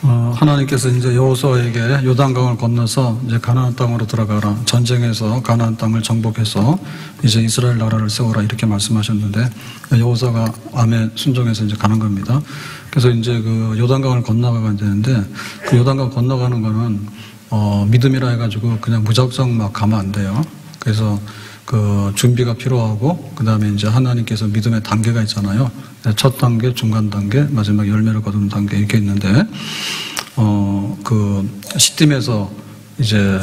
하나님께서 이제 여호수아에게 요단강을 건너서 이제 가나안 땅으로 들어가라. 전쟁에서 가나안 땅을 정복해서 이제 이스라엘 나라를 세우라. 이렇게 말씀하셨는데 여호수아가 아멘 순종해서 이제 가는 겁니다. 그래서 이제 그 요단강을 건너가야 되는데 그 요단강 건너가는 거는 믿음이라 해가지고 그냥 무작정 막 가면 안 돼요. 그래서 그 준비가 필요하고 그 다음에 이제 하나님께서 믿음의 단계가 있잖아요. 첫 단계, 중간 단계, 마지막 열매를 거두는 단계 이렇게 있는데 그 시딤에서 이제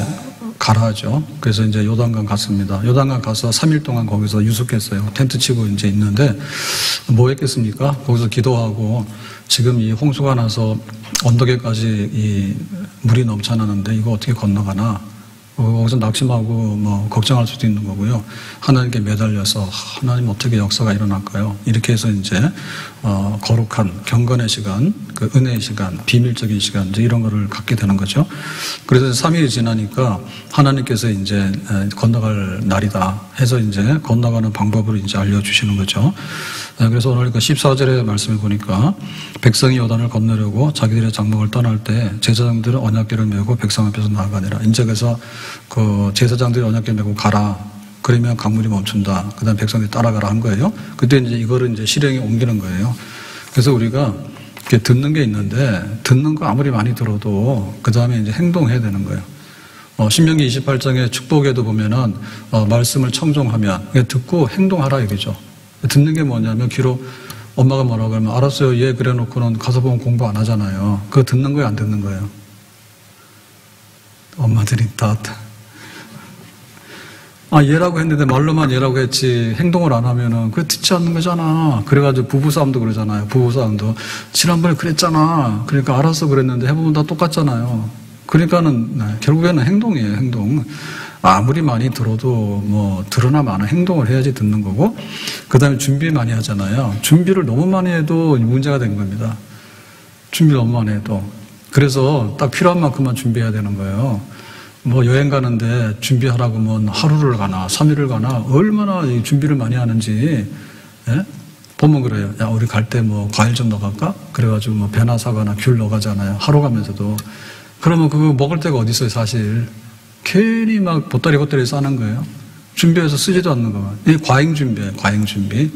가라 하죠. 그래서 이제 요단강 갔습니다. 요단강 가서 3일 동안 거기서 유숙했어요. 텐트 치고 이제 있는데 뭐 했겠습니까? 거기서 기도하고 지금 이 홍수가 나서 언덕에까지 이 물이 넘쳐나는데 이거 어떻게 건너가나? 거기서 낙심하고 뭐 걱정할 수도 있는 거고요. 하나님께 매달려서 하나님 어떻게 역사가 일어날까요? 이렇게 해서 이제 거룩한 경건의 시간, 그 은혜의 시간, 비밀적인 시간 이제 이런 거를 갖게 되는 거죠. 그래서 3일이 지나니까 하나님께서 이제 건너갈 날이다 해서 이제 건너가는 방법을 이제 알려주시는 거죠. 그래서 오늘 그 14절의 말씀을 보니까 백성이 요단을 건너려고 자기들의 장막을 떠날 때 제사장들은 언약궤를 메고 백성 앞에서 나아가니라. 이제 그래서 그 제사장들이 언약궤 메고 가라. 그러면 강물이 멈춘다. 그 다음 백성들이 따라가라 한 거예요. 그때 이제 이거를 이제 실행에 옮기는 거예요. 그래서 우리가 이렇게 듣는 게 있는데 듣는 거 아무리 많이 들어도 그 다음에 이제 행동해야 되는 거예요. 신명기 28장의 축복에도 보면은 말씀을 청종하면 듣고 행동하라 이거죠. 듣는 게 뭐냐면 귀로 엄마가 뭐라고 하면 알았어요. 얘 그래 놓고는 가서 보면 공부 안 하잖아요. 그거 듣는 거예요, 안 듣는 거예요? 엄마들이 다 얘라고 했는데 말로만 얘라고 했지 행동을 안 하면은 그게 듣지 않는 거잖아. 그래가지고 부부싸움도 그러잖아요. 부부싸움도 지난번에 그랬잖아. 그러니까 알아서 그랬는데 해보면 다 똑같잖아요. 그러니까는 결국에는 행동이에요. 행동. 아무리 많이 들어도 뭐 들으나 마나 행동을 해야지 듣는 거고, 그 다음에 준비 많이 하잖아요. 준비를 너무 많이 해도 문제가 된 겁니다. 준비 너무 많이 해도. 그래서 딱 필요한 만큼만 준비해야 되는 거예요. 뭐 여행 가는데 준비하라고 뭐 하루를 가나 3일을 가나 얼마나 준비를 많이 하는지, 예? 보면 그래요. 야, 우리 갈 때 뭐 과일 좀 넣어갈까? 그래가지고 뭐 배나 사과나 귤 넣어가잖아요. 하루 가면서도. 그러면 그거 먹을 데가 어디 있어요, 사실. 괜히 막 보따리 싸는 거예요. 준비해서 쓰지도 않는 거만. 이 과잉 준비예요, 과잉 준비.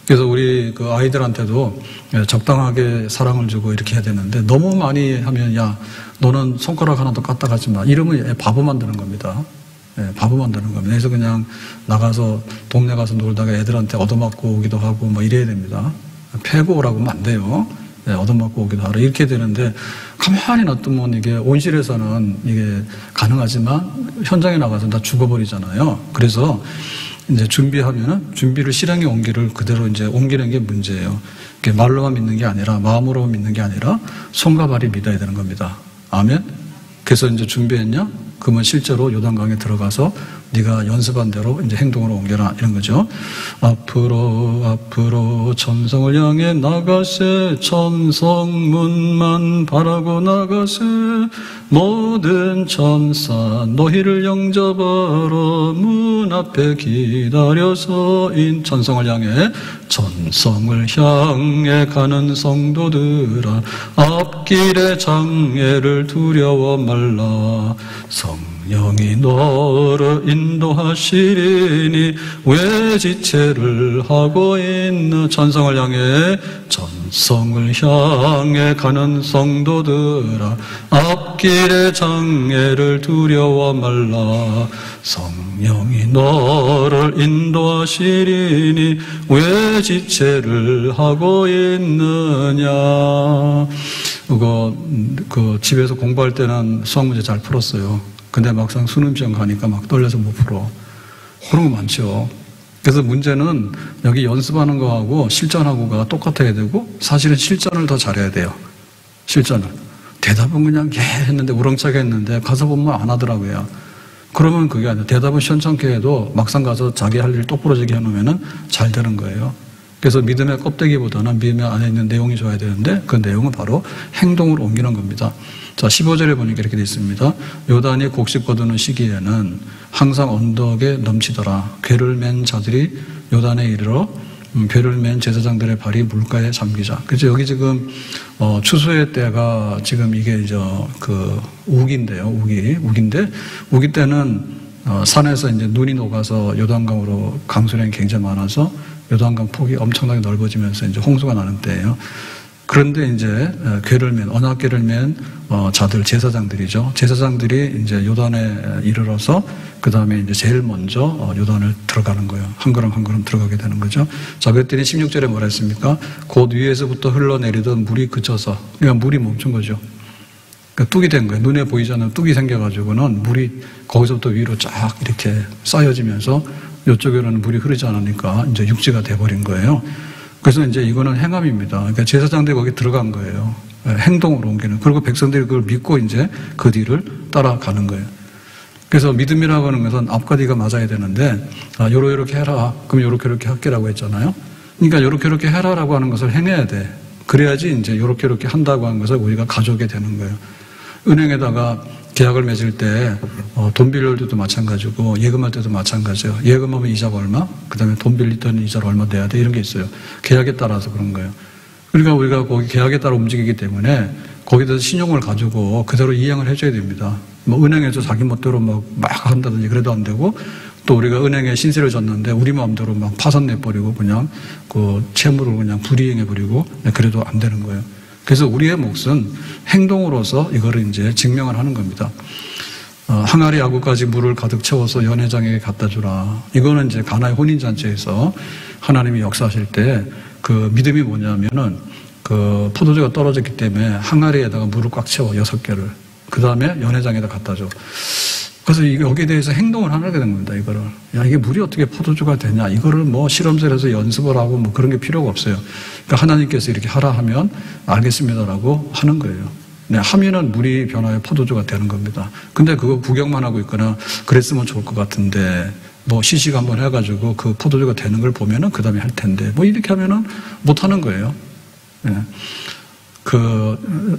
그래서 우리 그 아이들한테도 적당하게 사랑을 주고 이렇게 해야 되는데 너무 많이 하면 야, 너는 손가락 하나도 까딱 하지 마. 이러면 바보 만드는 겁니다. 바보 만드는 겁니다. 그래서 그냥 나가서 동네 가서 놀다가 애들한테 얻어맞고 오기도 하고 뭐 이래야 됩니다. 패고 오라고 하면 안 돼요. 얻어맞고 오기도 하라. 이렇게 되는데 가만히 놔두면 이게 온실에서는 이게 가능하지만 현장에 나가서 다 죽어버리잖아요. 그래서 이제 준비하면은 준비를 실행에 옮기를 그대로 이제 옮기는 게 문제예요. 이게 말로만 믿는 게 아니라 마음으로 믿는 게 아니라 손과 발이 믿어야 되는 겁니다. 아멘. 그래서 이제 준비했냐? 그러면 실제로 요단강에 들어가서 네가 연습한 대로 이제 행동으로 옮겨라 이런 거죠. 앞으로 천성을 향해 나가세 천성문만 바라고 나가세 모든 천사 너희를 영접하러 문 앞에 기다려서 인 천성을 향해 가는 성도들아 앞길의 장애를 두려워 말라 성령이 너를 인도하시리니 왜 지체를 하고 있나 천성을 향해 가는 성도들아 앞길의 장애를 두려워 말라 성령이 너를 인도하시리니 왜 지체를 하고 있느냐. 그 집에서 공부할 때는 수학 문제 잘 풀었어요. 근데 막상 수능 시험 가니까 막 떨려서 못 풀어. 그런 거 많죠. 그래서 문제는 여기 연습하는 거하고 실전하고가 똑같아야 되고 사실은 실전을 더 잘해야 돼요. 실전을. 대답은 그냥 했는데 우렁차게 했는데 가서 보면 안 하더라고요. 그러면 그게 아니라 대답은 시원찮게 해도 막상 가서 자기 할 일 똑부러지게 해놓으면 잘 되는 거예요. 그래서 믿음의 껍데기보다는 믿음의 안에 있는 내용이 좋아야 되는데 그 내용은 바로 행동으로 옮기는 겁니다. 자, 15절에 보니까 이렇게 되어 있습니다. 요단이 곡식 거두는 시기에는 항상 언덕에 넘치더라. 궤를 맨 자들이 요단에 이르러 궤를 맨 제사장들의 발이 물가에 잠기자. 그래서 여기 지금 추수의 때가 지금 이게 이제 그 우기인데요. 우기인데 우기 때는 산에서 이제 눈이 녹아서 요단강으로 강수량이 굉장히 많아서 요단강 폭이 엄청나게 넓어지면서 이제 홍수가 나는 때예요. 그런데 이제 궤를 맨 언약궤를 맨 자들 제사장들이죠. 제사장들이 이제 요단에 이르러서 그 다음에 이제 제일 먼저 요단을 들어가는 거예요. 한 걸음 한 걸음 들어가게 되는 거죠. 자, 그랬더니 16절에 뭐라 했습니까? 곧 위에서부터 흘러내리던 물이 그쳐서, 그러니까 물이 멈춘 거죠. 그러니까 뚝이 된 거예요. 눈에 보이지 않는 뚝이 생겨가지고는 물이 거기서부터 위로 쫙 이렇게 쌓여지면서 이쪽에는 물이 흐르지 않으니까 이제 육지가 돼버린 거예요. 그래서 이제 이거는 행함입니다. 그러니까 제사장들이 거기 들어간 거예요. 행동으로 옮기는. 그리고 백성들이 그걸 믿고 이제 그 뒤를 따라가는 거예요. 그래서 믿음이라고 하는 것은 앞과 뒤가 맞아야 되는데, 요렇게 해라. 그럼 요렇게 할게라고 했잖아요. 그러니까 요렇게 해라라고 하는 것을 행해야 돼. 그래야지 이제 요렇게 한다고 하는 것을 우리가 가져오게 되는 거예요. 은행에다가 계약을 맺을 때 돈 빌릴 때도 마찬가지고 예금할 때도 마찬가지예요. 예금하면 이자가 얼마? 그 다음에 돈 빌릴 때는 이자를 얼마 내야 돼? 이런 게 있어요. 계약에 따라서 그런 거예요. 그러니까 우리가 거기 계약에 따라 움직이기 때문에 거기에 대해서 신용을 가지고 그대로 이행을 해줘야 됩니다. 뭐 은행에서 자기 멋대로 막 한다든지 그래도 안 되고, 또 우리가 은행에 신세를 졌는데 우리 마음대로 막 파산 내버리고 그냥 그 채무를 그냥 불이행해버리고 그래도 안 되는 거예요. 그래서 우리의 몫은 행동으로서 이거를 이제 증명을 하는 겁니다. 항아리 아구까지 물을 가득 채워서 연회장에게 갖다 주라. 이거는 이제 가나의 혼인잔치에서 하나님이 역사하실 때 그 믿음이 뭐냐면은 그 포도주가 떨어졌기 때문에 항아리에다가 물을 꽉 채워 6개를. 그 다음에 연회장에다 갖다 줘. 그래서 여기에 대해서 행동을 하게 된 겁니다, 이거를. 야, 이게 물이 어떻게 포도주가 되냐. 이거를 뭐 실험실에서 연습을 하고 뭐 그런 게 필요가 없어요. 그러니까 하나님께서 이렇게 하라 하면 알겠습니다라고 하는 거예요. 네, 하면은 물이 변하여 포도주가 되는 겁니다. 근데 그거 구경만 하고 있거나 그랬으면 좋을 것 같은데, 뭐 시식 한번 해가지고 그 포도주가 되는 걸 보면은 그 다음에 할 텐데, 뭐 이렇게 하면은 못 하는 거예요. 네.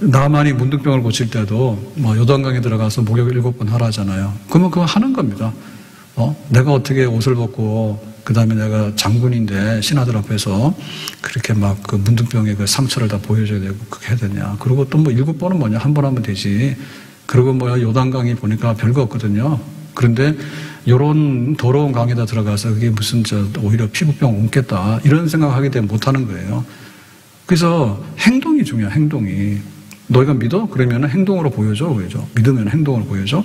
나만이 문둥병을 고칠 때도 뭐 요단강에 들어가서 목욕을 7번 하라 하잖아요. 그러면 그거 하는 겁니다. 내가 어떻게 옷을 벗고 그 다음에 내가 장군인데 신하들 앞에서 그렇게 막 그 문둥병의 그 상처를 다 보여줘야 되고 그렇게 해야 되냐. 그리고 또 뭐 7번은 뭐냐. 한 번 하면 되지. 그리고 뭐 요단강이 보니까 별거 없거든요. 그런데 요런 더러운 강에다 들어가서 그게 무슨 오히려 피부병 옮겠다. 이런 생각하게 되면 못하는 거예요. 그래서 행동이 중요해, 행동이. 너희가 믿어? 그러면 행동으로 보여줘. 믿으면 행동으로 보여줘.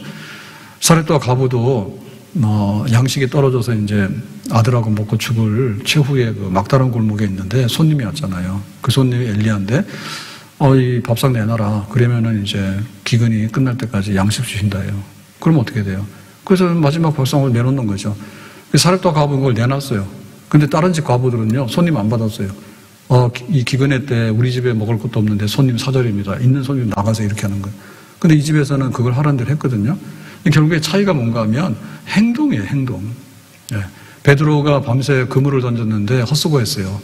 사렙과 가부도 양식이 떨어져서 이제 아들하고 먹고 죽을 최후의 그 막다른 골목에 있는데 손님이 왔잖아요. 그 손님이 엘리야인데 이 밥상 내놔라. 그러면은 이제 기근이 끝날 때까지 양식 주신다요. 그럼 어떻게 돼요? 그래서 마지막 밥상을 내놓는 거죠. 사렙과 가부는 그걸 내놨어요. 근데 다른 집 가부들은요, 손님 안 받았어요. 이 기근의 때 우리 집에 먹을 것도 없는데 손님 사절입니다. 있는 손님 나가서 이렇게 하는 거예요. 근데 이 집에서는 그걸 하라는 대로 했거든요. 결국에 차이가 뭔가 하면 행동이에요, 행동. 예. 베드로가 밤새 그물을 던졌는데 헛수고했어요.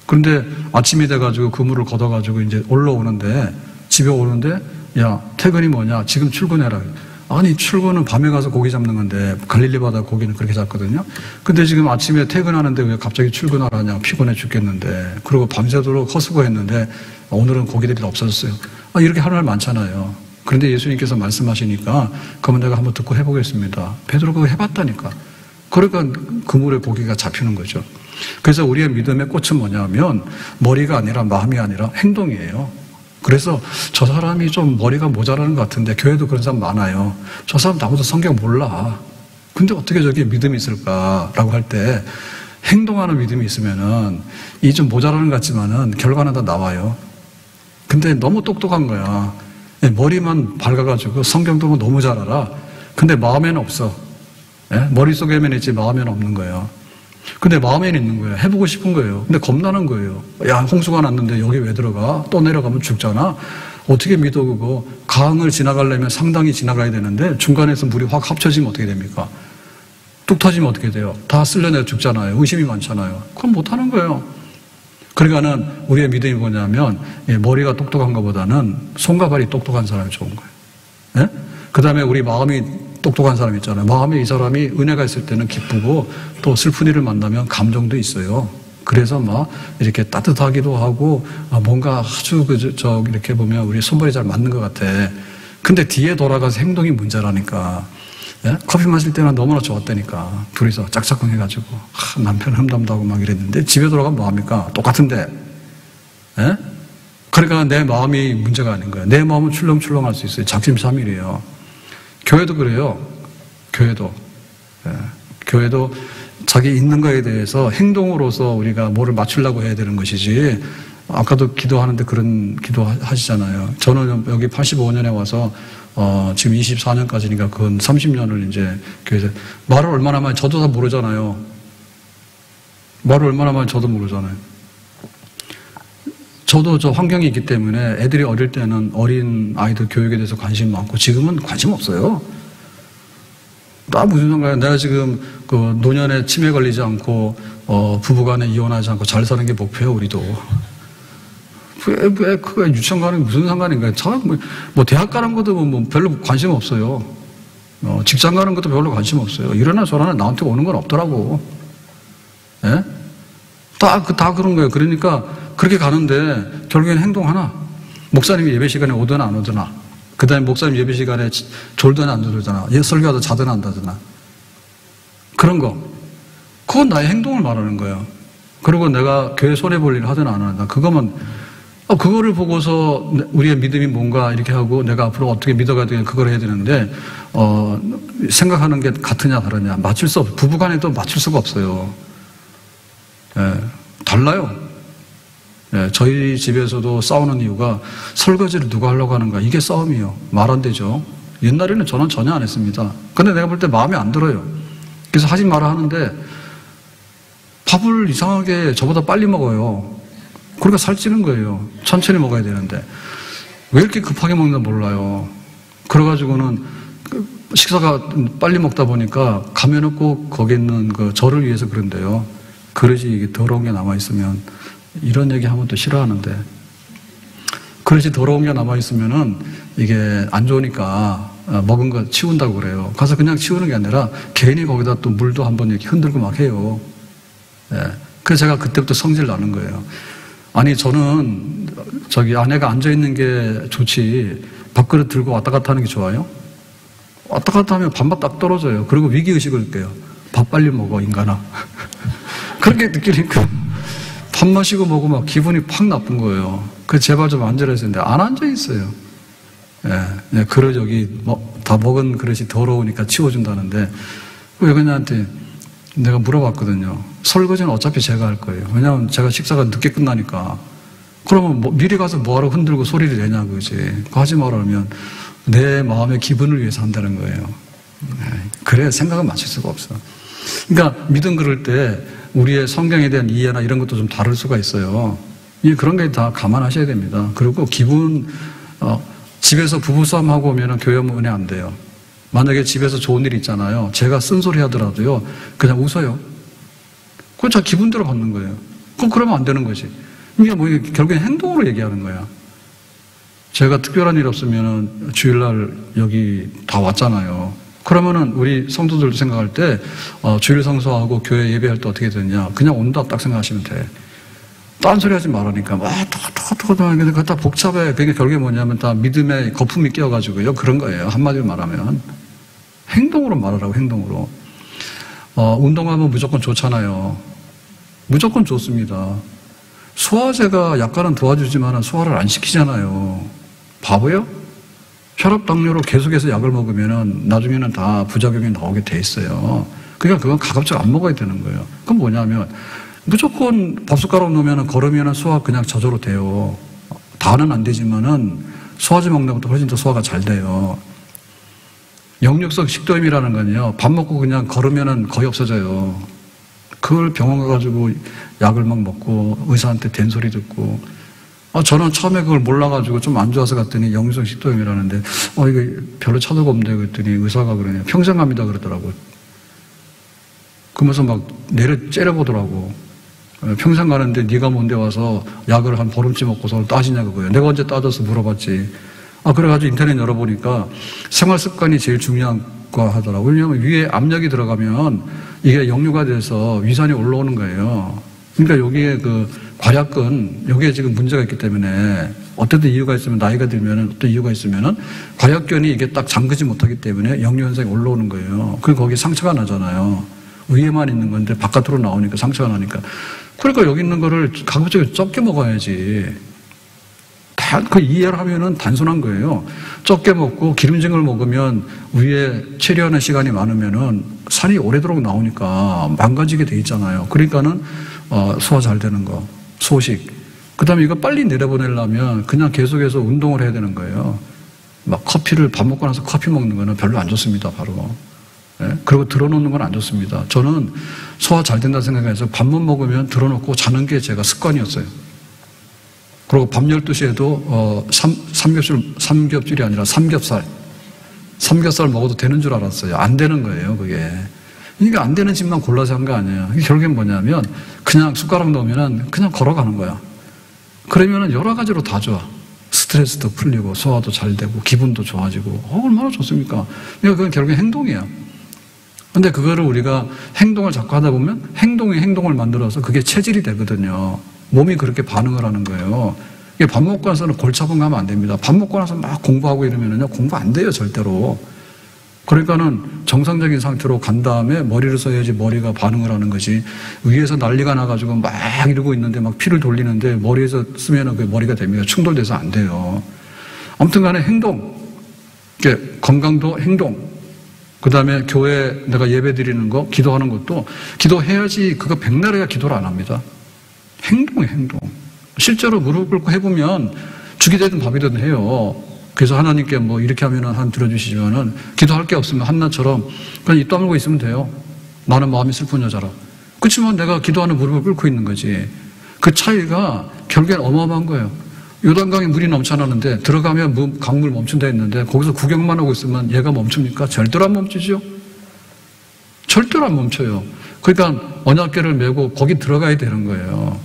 그런데 아침이 돼가지고 그물을 걷어가지고 이제 올라오는데, 집에 오는데, 야, 퇴근이 뭐냐? 지금 출근해라. 아니, 출근은 밤에 가서 고기 잡는 건데, 갈릴리 바다 고기는 그렇게 잡거든요. 근데 지금 아침에 퇴근하는데 왜 갑자기 출근하라냐? 피곤해 죽겠는데. 그리고 밤새도록 헛수고했는데, 오늘은 고기들이 없어졌어요. 이렇게 할 말 많잖아요. 그런데 예수님께서 말씀하시니까, 그러면 내가 한번 듣고 해보겠습니다. 베드로가 그거 해봤다니까. 그러니까 그물에 고기가 잡히는 거죠. 그래서 우리의 믿음의 꽃은 뭐냐면, 머리가 아니라 마음이 아니라 행동이에요. 그래서 저 사람이 좀 머리가 모자라는 것 같은데, 교회도 그런 사람 많아요. 저 사람 나보다 성경 몰라. 근데 어떻게 저기에 믿음이 있을까라고 할 때, 행동하는 믿음이 있으면은 이 좀 모자라는 것 같지만은 결과는 다 나와요. 근데 너무 똑똑한 거야. 머리만 밝아가지고 성경도 너무 잘 알아. 근데 마음에는 없어. 머릿속에만 있지 마음에는 없는 거예요. 근데 마음에는 있는 거예요. 해보고 싶은 거예요. 근데 겁나는 거예요. 야, 홍수가 났는데 여기 왜 들어가? 또 내려가면 죽잖아. 어떻게 믿어 그거? 강을 지나가려면 상당히 지나가야 되는데 중간에서 물이 확 합쳐지면 어떻게 됩니까? 뚝 터지면 어떻게 돼요? 다 쓸려내려 죽잖아요. 의심이 많잖아요. 그건 못하는 거예요. 그러니까는 우리의 믿음이 뭐냐면 머리가 똑똑한 것보다는 손과 발이 똑똑한 사람이 좋은 거예요. 그 다음에 우리 마음이 똑똑한 사람 있잖아요. 마음에 이 사람이 은혜가 있을 때는 기쁘고 또 슬픈 일을 만나면 감정도 있어요. 그래서 막 이렇게 따뜻하기도 하고 뭔가 아주 이렇게 보면 우리 손발이 잘 맞는 것 같아. 근데 뒤에 돌아가서 행동이 문제라니까. 예? 커피 마실 때는 너무나 좋았다니까. 둘이서 짝짝꿍 해가지고 남편 흠담도 하고 막 이랬는데 집에 돌아가면 뭐합니까? 똑같은데. 예? 그러니까 내 마음이 문제가 아닌 거예요. 내 마음은 출렁출렁할 수 있어요. 작심삼일이에요. 교회도 그래요. 교회도. 예. 교회도 자기 있는 거에 대해서 행동으로서 우리가 뭐를 맞추려고 해야 되는 것이지. 아까도 기도하는데 그런 기도 하시잖아요. 저는 여기 85년에 와서 지금 24년까지니까 그건 30년을 이제 교회에서 말을 얼마나 많이 저도 다 모르잖아요. 말을 얼마나 많이 저도 모르잖아요. 저도 저 환경이 있기 때문에 애들이 어릴 때는 어린 아이들 교육에 대해서 관심이 많고 지금은 관심 없어요. 나 무슨 상관이야. 내가 지금 그 노년에 치매 걸리지 않고 부부간에 이혼하지 않고 잘 사는 게 목표예요. 우리도. 왜 그거 유치원 가는 게 무슨 상관인가요? 뭐 대학 가는 것도 뭐 별로 관심 없어요. 직장 가는 것도 별로 관심 없어요. 이러나 저러나 나한테 오는 건 없더라고. 예? 다 그런 거예요. 그러니까 그렇게 가는데 결국엔 행동 하나. 목사님이 예배 시간에 오든 안 오드나. 그 다음에 목사님 예배 시간에 졸든 안 졸드나. 설교하다 자든 안 자드나. 그런 거. 그건 나의 행동을 말하는 거예요. 그리고 내가 교회 손해볼 일을 하든 안 하든. 그거면 그거를 보고서 우리의 믿음이 뭔가 이렇게 하고 내가 앞으로 어떻게 믿어가야 되냐 그걸 해야 되는데 생각하는 게 같으냐 다르냐 맞출 수 없어요. 부부간에도 맞출 수가 없어요. 예, 달라요. 예, 저희 집에서도 싸우는 이유가 설거지를 누가 하려고 하는가 이게 싸움이에요. 말 안 되죠. 옛날에는 저는 전혀 안 했습니다. 근데 내가 볼 때 마음에 안 들어요. 그래서 하지 마라 하는데 밥을 이상하게 저보다 빨리 먹어요. 그러니까 살찌는 거예요. 천천히 먹어야 되는데. 왜 이렇게 급하게 먹나 몰라요. 그래가지고는 식사가 빨리 먹다 보니까 가면은 꼭 거기 있는 그 저를 위해서 그런데요. 그릇이 이게 더러운 게 남아있으면 이런 얘기 하면 또 싫어하는데 그릇이 더러운 게 남아있으면은 이게 안 좋으니까 먹은 거 치운다고 그래요. 가서 그냥 치우는 게 아니라 괜히 거기다 또 물도 한번 이렇게 흔들고 막 해요. 예. 그래서 제가 그때부터 성질 나는 거예요. 아니 저는 저기 아내가 앉아있는 게 좋지 밥그릇 들고 왔다 갔다 하는 게 좋아요? 왔다 갔다 하면 밥맛 딱 떨어져요. 그리고 위기의식을 느껴요. 밥 빨리 먹어 인간아. 그렇게 느끼니까 밥 마시고 먹으면 기분이 팍 나쁜 거예요. 그래서 제발 좀 앉으라 했는데 안 앉아있어요. 예, 그릇 여기 다 먹은 그릇이 더러우니까 치워준다는데 외근녀한테 내가 물어봤거든요. 설거지는 어차피 제가 할 거예요. 왜냐하면 제가 식사가 늦게 끝나니까. 그러면 미리 가서 뭐하러 흔들고 소리를 내냐 그지. 그거 하지 말라면 내 마음의 기분을 위해서 한다는 거예요. 그래 생각은 맞출 수가 없어. 그러니까 믿음 그럴 때 우리의 성경에 대한 이해나 이런 것도 좀 다를 수가 있어요. 그런 게 다 감안하셔야 됩니다. 그리고 집에서 부부싸움하고 오면 교회 오면 안 돼요. 만약에 집에서 좋은 일 있잖아요. 제가 쓴소리 하더라도요. 그냥 웃어요. 그건 자 기분대로 받는 거예요. 그러면 안 되는 거지. 이게 뭐 결국엔 행동으로 얘기하는 거야. 제가 특별한 일 없으면 주일날 여기 다 왔잖아요. 그러면은 우리 성도들도 생각할 때 주일 성수하고 교회 예배할 때 어떻게 되냐. 그냥 온다 딱 생각하시면 돼. 딴소리 하지 말라니까. 그거 다 복잡해. 그게 결국에 뭐냐면 다 믿음에 거품이 끼어가지고요. 그런 거예요. 한마디로 말하면. 행동으로 말하라고, 행동으로. 운동하면 무조건 좋잖아요. 무조건 좋습니다. 소화제가 약간은 도와주지만 소화를 안 시키잖아요. 바보요? 혈압, 당뇨로 계속해서 약을 먹으면 나중에는 다 부작용이 나오게 돼 있어요. 그러니까 그건 가급적 안 먹어야 되는 거예요. 그건 뭐냐면 무조건 밥숟가락 넣으면 걸으면 소화 그냥 저절로 돼요. 다는 안 되지만은 소화제 먹는 것보다 훨씬 더 소화가 잘 돼요. 역류성 식도염이라는 건요. 밥 먹고 그냥 걸으면 거의 없어져요. 그걸 병원 가가지고 약을 막 먹고 의사한테 된소리 듣고 저는 처음에 그걸 몰라가지고 좀 안 좋아서 갔더니 역류성 식도염이라는데 이거 별로 차도가 없는데 그랬더니 의사가 그러냐 평생 갑니다 그러더라고. 그러면서 막 째려보더라고. 평생 가는데 네가 뭔데 와서 약을 한 보름치 먹고서 따지냐 그거예요. 내가 언제 따져서 물어봤지. 그래가지고 인터넷 열어보니까 생활습관이 제일 중요한 거 하더라고요. 왜냐하면 위에 압력이 들어가면 이게 역류가 돼서 위산이 올라오는 거예요. 그러니까 여기에 그 과약근, 여기에 지금 문제가 있기 때문에 어쨌든 이유가 있으면 나이가 들면은 어떤 이유가 있으면은 과약근이 이게 딱 잠그지 못하기 때문에 역류 현상이 올라오는 거예요. 그리고 거기 상처가 나잖아요. 위에만 있는 건데 바깥으로 나오니까 상처가 나니까. 그러니까 여기 있는 거를 가급적이면 적게 먹어야지. 그 이해를 하면은 단순한 거예요. 적게 먹고 기름진 걸 먹으면 위에 체류하는 시간이 많으면은 살이 오래도록 나오니까 망가지게 돼 있잖아요. 그러니까는 소화 잘 되는 거, 소식. 그 다음에 이거 빨리 내려보내려면 그냥 계속해서 운동을 해야 되는 거예요. 막 밥 먹고 나서 커피 먹는 거는 별로 안 좋습니다, 바로. 예? 그리고 들어놓는 건 안 좋습니다. 저는 소화 잘 된다 생각해서 밥만 먹으면 들어놓고 자는 게 제가 습관이었어요. 그리고 밤 12시에도 삼겹줄이 아니라 삼겹살 먹어도 되는 줄 알았어요. 안 되는 거예요, 그게. 그러니까 안 되는 집만 골라서 한 거 아니에요. 결국엔 뭐냐면 그냥 숟가락 넣으면 그냥 걸어가는 거야. 그러면 여러 가지로 다 좋아. 스트레스도 풀리고 소화도 잘 되고 기분도 좋아지고 얼마나 좋습니까? 그러니까 그건 결국엔 행동이야. 근데 그거를 우리가 행동을 자꾸 하다 보면 행동이 행동을 만들어서 그게 체질이 되거든요. 몸이 그렇게 반응을 하는 거예요. 밥 먹고 나서는 골치 아픈 거 하면 안 됩니다. 밥 먹고 나서 막 공부하고 이러면요, 공부 안 돼요, 절대로. 그러니까는 정상적인 상태로 간 다음에 머리를 써야지 머리가 반응을 하는 거지. 위에서 난리가 나가지고 막 이러고 있는데 막 피를 돌리는데 머리에서 쓰면은 그 머리가 됩니다. 충돌돼서 안 돼요. 아무튼 간에 행동. 건강도 행동. 그 다음에 교회 내가 예배 드리는 거, 기도하는 것도 기도해야지 그거 백날 해야 기도를 안 합니다. 행동이에요, 행동. 실제로 무릎 꿇고 해보면 죽이 되든 밥이 되든 해요. 그래서 하나님께 뭐 이렇게 하면은 한 들어주시지만은 기도할 게 없으면 한나처럼 그냥 입 다물고 있으면 돼요. 나는 마음이 슬픈 여자라. 그렇지만 내가 기도하는 무릎을 꿇고 있는 거지. 그 차이가 결국엔 어마어마한 거예요. 요단강에 물이 넘쳐나는데 들어가면 강물 멈춘다 했는데 거기서 구경만 하고 있으면 얘가 멈춥니까? 절대로 안 멈추죠. 절대로 안 멈춰요. 그러니까 언약궤를 메고 거기 들어가야 되는 거예요.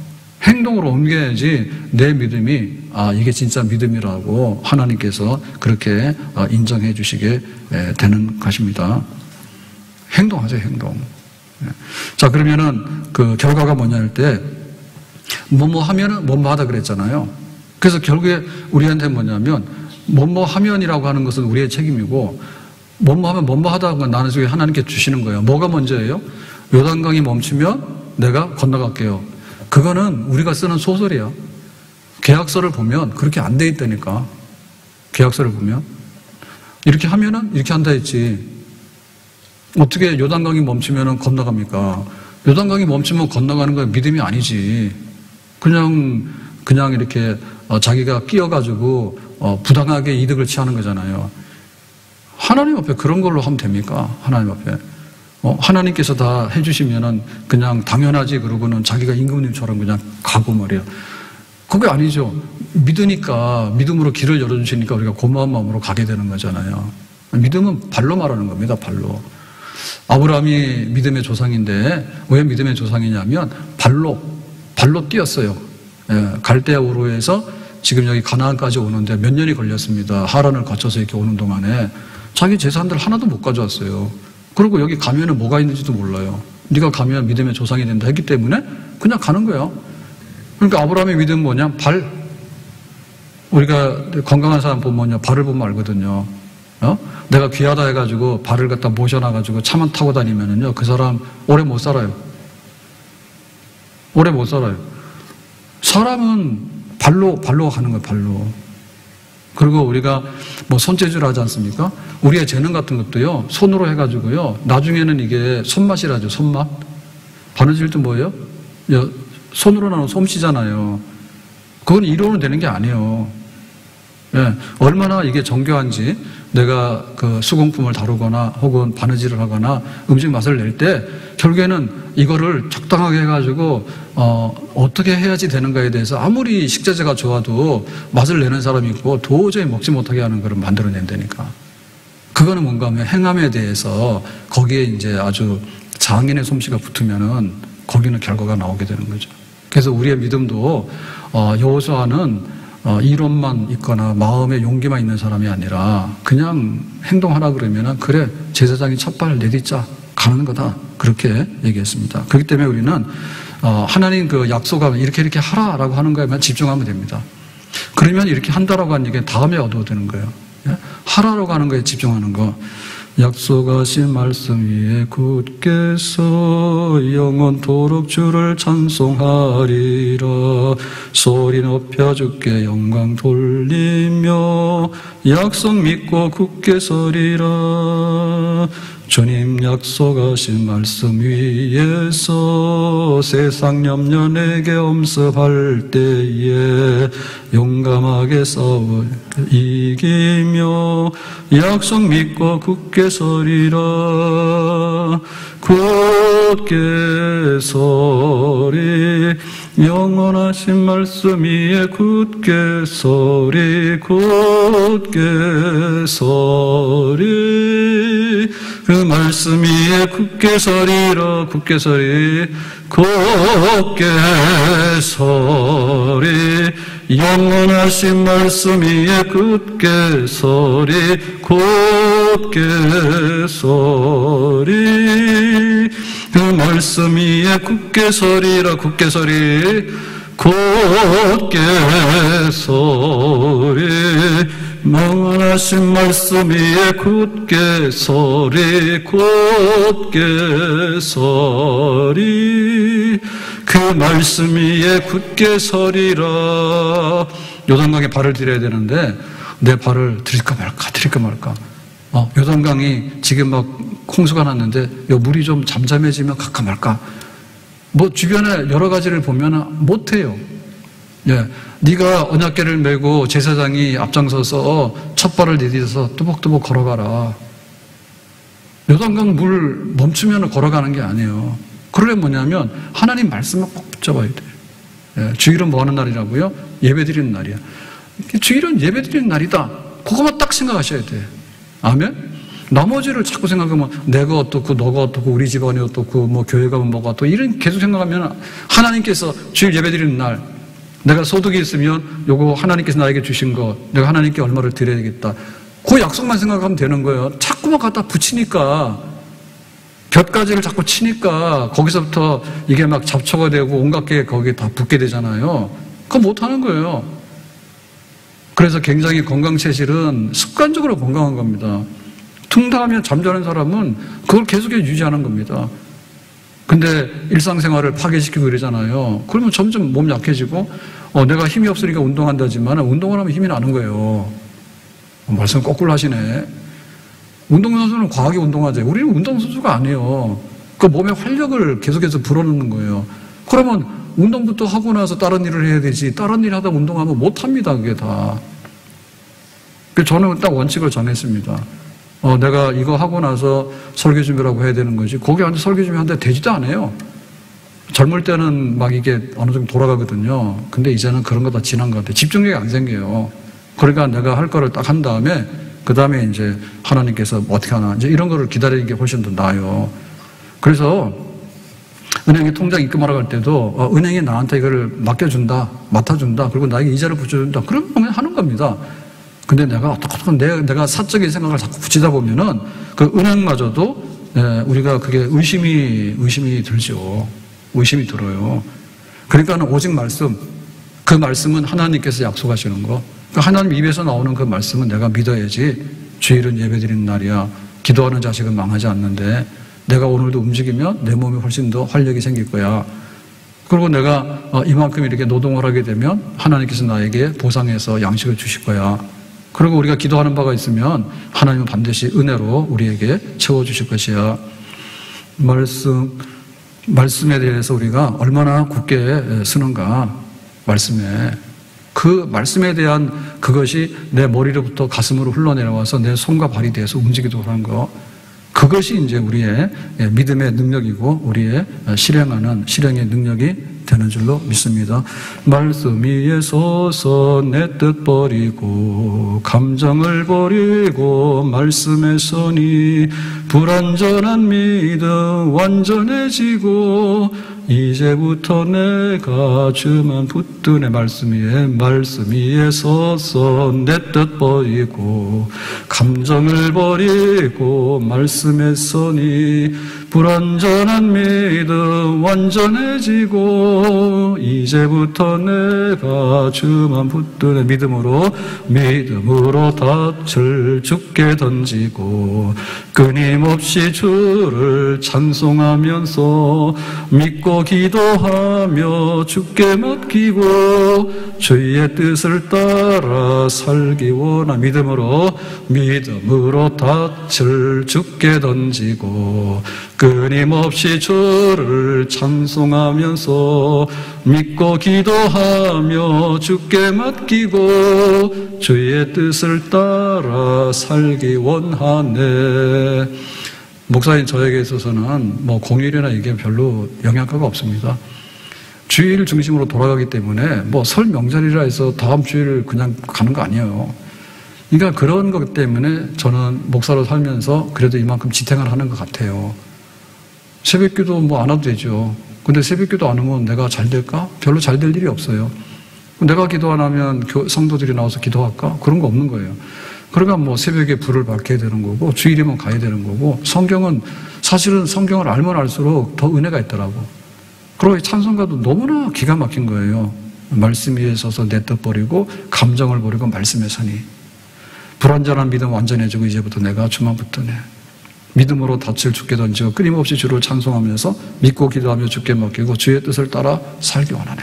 행동으로 옮겨야지 내 믿음이 이게 진짜 믿음이라고 하나님께서 그렇게 인정해 주시게 되는 것입니다. 행동하죠, 행동. 자, 그러면은 그 결과가 뭐냐 할 때 뭐뭐 하면은 뭐뭐 하다 그랬잖아요. 그래서 결국에 우리한테 뭐냐면 뭐뭐 하면이라고 하는 것은 우리의 책임이고 뭐뭐 하면 뭐뭐 하다가 나는 속에 하나님께 주시는 거예요. 뭐가 먼저예요? 요단강이 멈추면 내가 건너갈게요. 그거는 우리가 쓰는 소설이야. 계약서를 보면 그렇게 안 돼 있다니까. 계약서를 보면 이렇게 하면은 이렇게 한다 했지. 어떻게 요단강이 멈추면은 건너갑니까? 요단강이 멈추면 건너가는 건 믿음이 아니지. 그냥 이렇게 자기가 끼어가지고 부당하게 이득을 취하는 거잖아요. 하나님 앞에 그런 걸로 하면 됩니까? 하나님 앞에. 하나님께서 다 해주시면은 그냥 당연하지 그러고는 자기가 임금님처럼 그냥 가고 말이야. 그게 아니죠. 믿으니까, 믿음으로 길을 열어주시니까 우리가 고마운 마음으로 가게 되는 거잖아요. 믿음은 발로 말하는 겁니다, 발로. 아브라함이 믿음의 조상인데 왜 믿음의 조상이냐면 발로 뛰었어요. 갈대아 우르에서 지금 여기 가나안까지 오는데 몇 년이 걸렸습니다. 하란을 거쳐서 이렇게 오는 동안에 자기 재산들 하나도 못 가져왔어요. 그리고 여기 가면은 뭐가 있는지도 몰라요. 네가 가면 믿음의 조상이 된다 했기 때문에 그냥 가는 거예요. 그러니까 아브라함의 믿음은 뭐냐? 발. 우리가 건강한 사람 보면요, 발을 보면 알거든요. 내가 귀하다 해가지고 발을 갖다 모셔놔가지고 차만 타고 다니면은요, 그 사람 오래 못 살아요. 오래 못 살아요. 사람은 발로 가는 거예요, 발로. 그리고 우리가 뭐 손재주를 하지 않습니까? 우리의 재능 같은 것도요, 손으로 해가지고요, 나중에는 이게 손맛이라죠, 손맛. 바느질 때 뭐예요? 손으로 나는 솜씨잖아요. 그건 이론으로 되는 게 아니에요. 예, 얼마나 이게 정교한지 내가 그 수공품을 다루거나 혹은 바느질을 하거나 음식 맛을 낼 때 결국에는 이거를 적당하게 해가지고 어떻게 해야지 되는가에 대해서 아무리 식자재가 좋아도 맛을 내는 사람이 있고 도저히 먹지 못하게 하는 걸 만들어낸다니까. 그거는 뭔가 하면 행함에 대해서 거기에 이제 아주 장인의 솜씨가 붙으면은 거기는 결과가 나오게 되는 거죠. 그래서 우리의 믿음도 여호수아는 이론만 있거나 마음의 용기만 있는 사람이 아니라 그냥 행동하라 그러면은 그래 제사장이 첫 발을 내딛자 가는 거다 그렇게 얘기했습니다. 그렇기 때문에 우리는 하나님 그 약속하면 이렇게 하라라고 하는 거에만 집중하면 됩니다. 그러면 이렇게 한다라고 하는 얘기는 다음에 얻어도 되는 거예요. 하라라고 하는 거에 집중하는 거. 약속하신 말씀 위에 굳게 서 영원토록 주를 찬송하리라. 소리 높여 주께 영광 돌리며 약속 믿고 굳게 서리라. 주님 약속하신 말씀 위에서 세상 염려 내게 엄습할 때에 용감하게 싸워 이기며 약속 믿고 굳게 서리라. 굳게 서리 영원하신 말씀 위에 굳게 서리. 굳게 서리 그 말씀 위에 굳게 서리라. 굳게 서리. 굳게 서리 영원하신 말씀 위에 굳게 서리. 굳게 서리 그 말씀 위에 굳게 서리라. 굳게 서리. 굳게 서리 영원하신 말씀 위에 굳게 서리. 굳게 서리 그 말씀 위에 굳게 서리라. 요단강에 발을 들여야 되는데 내 발을 들일까 말까. 요단강이 지금 막 홍수가 났는데 물이 좀 잠잠해지면 갈까 말까. 뭐 주변에 여러 가지를 보면 못해요. 예, 네가 언약궤를 메고 제사장이 앞장서서 첫 발을 내딛어서 뚜벅뚜벅 걸어가라. 요단강 물 멈추면 걸어가는 게 아니에요. 그러려면 뭐냐면 하나님 말씀을 꼭 붙잡아야 돼요. 예, 주일은 뭐 하는 날이라고요? 예배드리는 날이야. 주일은 예배드리는 날이다. 그것만 딱 생각하셔야 돼. 아멘? 나머지를 자꾸 생각하면 내가 어떻고 너가 어떻고 우리 집안이 어떻고 뭐 교회가 뭐가 어떻고 이런 계속 생각하면 하나님께서 주일 예배드리는 날 내가 소득이 있으면 요거 하나님께서 나에게 주신 거 내가 하나님께 얼마를 드려야겠다. 그 약속만 생각하면 되는 거예요. 자꾸만 갖다 붙이니까 곁가지를 자꾸 치니까 거기서부터 이게 막 잡초가 되고 온갖 게 거기에 다 붙게 되잖아요. 그거 못하는 거예요. 그래서 굉장히 건강체질은 습관적으로 건강한 겁니다. 퉁당하면 잠자는 사람은 그걸 계속해서 유지하는 겁니다. 근데 일상생활을 파괴시키고 이러잖아요. 그러면 점점 몸 약해지고 내가 힘이 없으니까 운동한다지만 운동을 하면 힘이 나는 거예요. 말씀 거꾸로 하시네. 운동선수는 과하게 운동하지. 우리는 운동선수가 아니에요. 그 몸에 활력을 계속해서 불어넣는 거예요. 그러면 운동부터 하고 나서 다른 일을 해야 되지. 다른 일 하다 운동하면 못합니다. 그게 다. 그래서 저는 딱 원칙을 정했습니다. 내가 이거 하고 나서 설교 준비라고 해야 되는 거지. 거기 앉아 설교 준비하는데 되지도 않아요. 젊을 때는 막 이게 어느 정도 돌아가거든요. 근데 이제는 그런 거 다 지난 것 같아요. 집중력이 안 생겨요. 그러니까 내가 할 거를 딱 한 다음에 그 다음에 이제 하나님께서 어떻게 하나 이제 이런 거를 기다리는 게 훨씬 더 나아요. 그래서 은행에 통장 입금하러 갈 때도 은행이 나한테 이거를 맡아준다. 그리고 나에게 이자를 붙여준다. 그러면 그냥 하는 겁니다. 근데 내가 내가 사적인 생각을 자꾸 붙이다 보면은 그 은행마저도 우리가 그게 의심이 들죠. 의심이 들어요. 그러니까는 오직 말씀, 그 말씀은 하나님께서 약속하시는 거. 그러니까 하나님 입에서 나오는 그 말씀은 내가 믿어야지. 주일은 예배드리는 날이야. 기도하는 자식은 망하지 않는데 내가 오늘도 움직이면 내 몸에 훨씬 더 활력이 생길 거야. 그리고 내가 이만큼 이렇게 노동을 하게 되면 하나님께서 나에게 보상해서 양식을 주실 거야. 그리고 우리가 기도하는 바가 있으면 하나님은 반드시 은혜로 우리에게 채워주실 것이야. 말씀에 대해서 우리가 얼마나 굳게 쓰는가. 그 말씀에 대한 그것이 내 머리로부터 가슴으로 흘러내려와서 내 손과 발이 돼서 움직이도록 하는 거. 그것이 이제 우리의 믿음의 능력이고 우리의 실행의 능력이 되는 줄로 믿습니다. 말씀 위에 서서 내 뜻 버리고 감정을 버리고 말씀에 서니 불완전한 믿음 완전해지고 이제부터 내가 주만 붙든 내 말씀 위에 서서 내 뜻 버리고 감정을 버리고 말씀에 서니 불완전한 믿음 완전해지고 이제부터 내가 주만 붙드네. 믿음으로 닻을 주께 던지고 끊임없이 주를 찬송하면서 믿고 기도하며 주께 맡기고 주의 뜻을 따라 살기 원하. 믿음으로 닻을 주께 던지고 끊임없이 주를 찬송하면서 믿고 기도하며 주께 맡기고 주의 뜻을 따라 살기 원하네. 목사님 저에게 있어서는 뭐 공휴일이나 이게 별로 영향가가 없습니다. 주일 중심으로 돌아가기 때문에 뭐 설 명절이라 해서 다음 주일 그냥 가는 거 아니에요. 그러니까 그런 것 때문에 저는 목사로 살면서 그래도 이만큼 지탱을 하는 것 같아요. 새벽기도 뭐 안 와도 되죠. 근데 새벽기도 안 오면 내가 잘 될까? 별로 잘 될 일이 없어요. 내가 기도 안 하면 성도들이 나와서 기도할까? 그런 거 없는 거예요. 그러니까 뭐 새벽에 불을 밝혀야 되는 거고 주일이면 가야 되는 거고 성경은 사실은 성경을 알면 알수록 더 은혜가 있더라고. 그리고 찬송가도 너무나 기가 막힌 거예요. 말씀 위에 서서 내 뜻 버리고 감정을 버리고 말씀에 서니 불완전한 믿음 완전해지고 이제부터 내가 주만 붙드네. 믿음으로 닻을 주께 던지고 끊임없이 주를 찬송하면서 믿고 기도하며 주께 맡기고 주의 뜻을 따라 살기 원하네.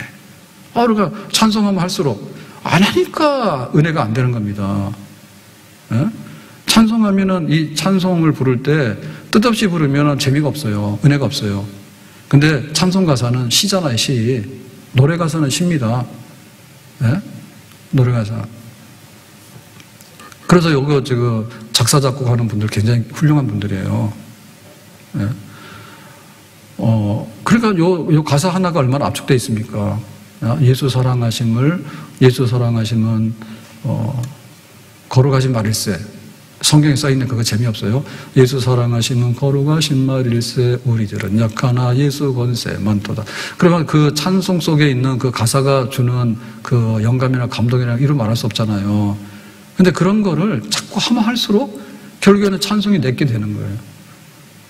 그러니까 찬송하면 할수록 안 하니까 은혜가 안 되는 겁니다. 예? 찬송하면은 이 찬송을 부를 때 뜻없이 부르면 재미가 없어요. 은혜가 없어요. 근데 찬송 가사는 시잖아요, 시. 노래 가사는 시입니다. 예? 노래 가사. 그래서 요거 지금 작사 작곡하는 분들 굉장히 훌륭한 분들이에요. 예. 그러니까 요 가사 하나가 얼마나 압축되어 있습니까? 예수 사랑하심은 거룩하신 말일세. 성경에 써있는 그거 재미없어요. 예수 사랑하시는 거룩하신 말일세 우리들은 약하나 예수 권세 많도다. 그러면 그 찬송 속에 있는 그 가사가 주는 그 영감이나 감동이나 이루 말할 수 없잖아요. 근데 그런 거를 자꾸 하면 할수록 결국에는 찬송이 내게 되는 거예요.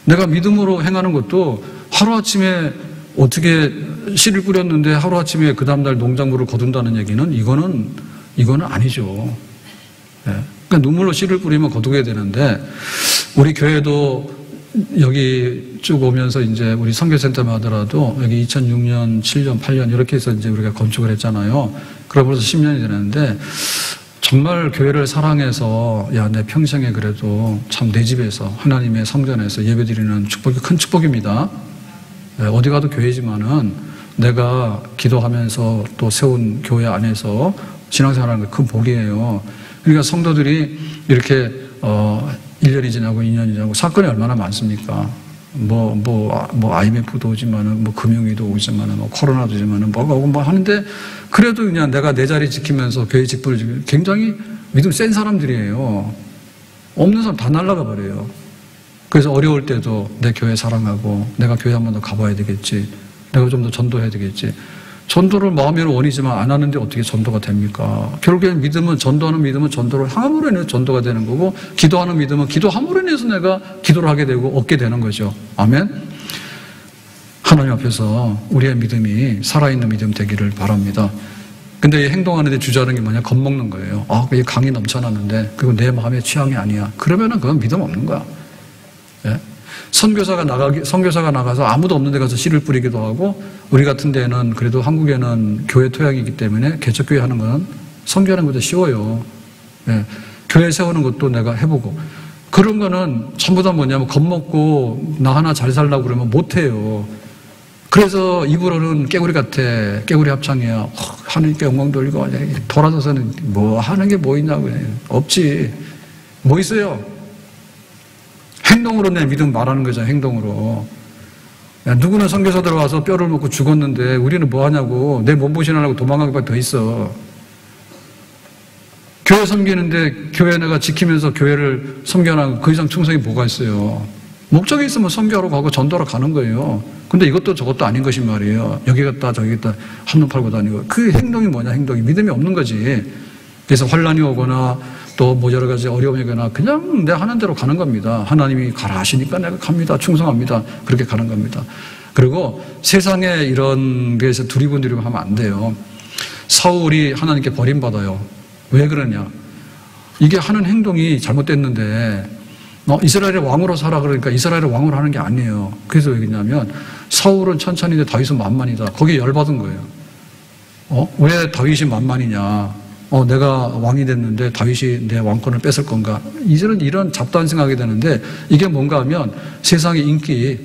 내가 믿음으로 행하는 것도 하루아침에 어떻게 씨를 뿌렸는데 하루아침에 그 다음날 농작물을 거둔다는 얘기는 이거는 아니죠. 네. 그러니까 눈물로 씨를 뿌리면 거두게 되는데 우리 교회도 여기 쭉 오면서 이제 우리 선교센터만 하더라도 여기 2006년, 7년, 8년 이렇게 해서 이제 우리가 건축을 했잖아요. 그러고 벌써 10년이 되는데 정말 교회를 사랑해서 야, 내 평생에 그래도 참 내 집에서 하나님의 성전에서 예배드리는 축복이 큰 축복입니다. 네, 어디 가도 교회지만은 내가 기도하면서 또 세운 교회 안에서 신앙생활하는 게 큰 복이에요. 그러니까 성도들이 이렇게 1년이 지나고 2년이 지나고 사건이 얼마나 많습니까? IMF도 오지만은 금융위도 오지만은 코로나도 오지만은 뭐가 오고 하는데 그래도 그냥 내가 내 자리 지키면서 교회 직분을 지키면 굉장히 믿음 센 사람들이에요. 없는 사람 다 날아가 버려요. 그래서 어려울 때도 내 교회 사랑하고 내가 교회 한 번 더 가봐야 되겠지. 내가 좀 더 전도해야 되겠지. 전도를 마음으로 원이지만 안 하는데 어떻게 전도가 됩니까? 결국에는 전도하는 믿음은 전도를 함으로 인해서 전도가 되는 거고 기도하는 믿음은 기도함으로 인해서 내가 기도를 하게 되고 얻게 되는 거죠. 아멘. 하나님 앞에서 우리의 믿음이 살아있는 믿음 되기를 바랍니다. 근데 이 행동하는데 주저하는 게 뭐냐? 겁먹는 거예요. 그게 강이 넘쳐났는데 그거 내 마음의 취향이 아니야. 그러면은 그건 믿음 없는 거야. 예? 선교사가 나가서 아무도 없는 데 가서 씨를 뿌리기도 하고 우리 같은 데는 그래도 한국에는 교회 토양이기 때문에 개척교회 하는 건 선교하는 것도 쉬워요. 예. 교회 세우는 것도 내가 해보고 그런 거는 전부 다 뭐냐면 겁먹고 나 하나 잘 살라고 그러면 못해요. 그래서 입으로는 깨구리 같아. 깨구리 합창이야. 하나님께 영광 돌리고 돌아서서는 뭐 하는 게 뭐 있냐고. 없지. 뭐 있어요? 행동으로 내 믿음 말하는 거죠. 행동으로. 야, 누구는 선교사들 와서 뼈를 먹고 죽었는데 우리는 뭐 하냐고. 내 몸보신하려고 도망가는 것밖에 더 있어. 교회 섬기는데 교회 내가 지키면서 교회를 섬겨나가고 그 이상 충성이 뭐가 있어요. 목적이 있으면 섬교하러 가고 전도하러 가는 거예요. 근데 이것도 저것도 아닌 것이 말이에요. 여기 갔다 저기 갔다 한눈 팔고 다니고. 그 행동이 뭐냐. 행동이 믿음이 없는 거지. 그래서 환란이 오거나 또 뭐 여러 가지 어려움이거나 그냥 내 하는 대로 가는 겁니다. 하나님이 가라 하시니까 내가 갑니다. 충성합니다. 그렇게 가는 겁니다. 그리고 세상에 이런 데서 두리번두리번 하면 안 돼요. 사울이 하나님께 버림받아요. 왜 그러냐? 이게 하는 행동이 잘못됐는데 이스라엘의 왕으로 살아 그러니까 이스라엘의 왕으로 하는 게 아니에요. 그래서 왜 그러냐면 사울은 천천히인데 다윗은 만만이다. 거기에 열받은 거예요. 왜 다윗이 만만이냐? 내가 왕이 됐는데 다윗이 내 왕권을 뺏을 건가? 이제는 이런 잡다한 생각이 되는데 이게 뭔가 하면 세상의 인기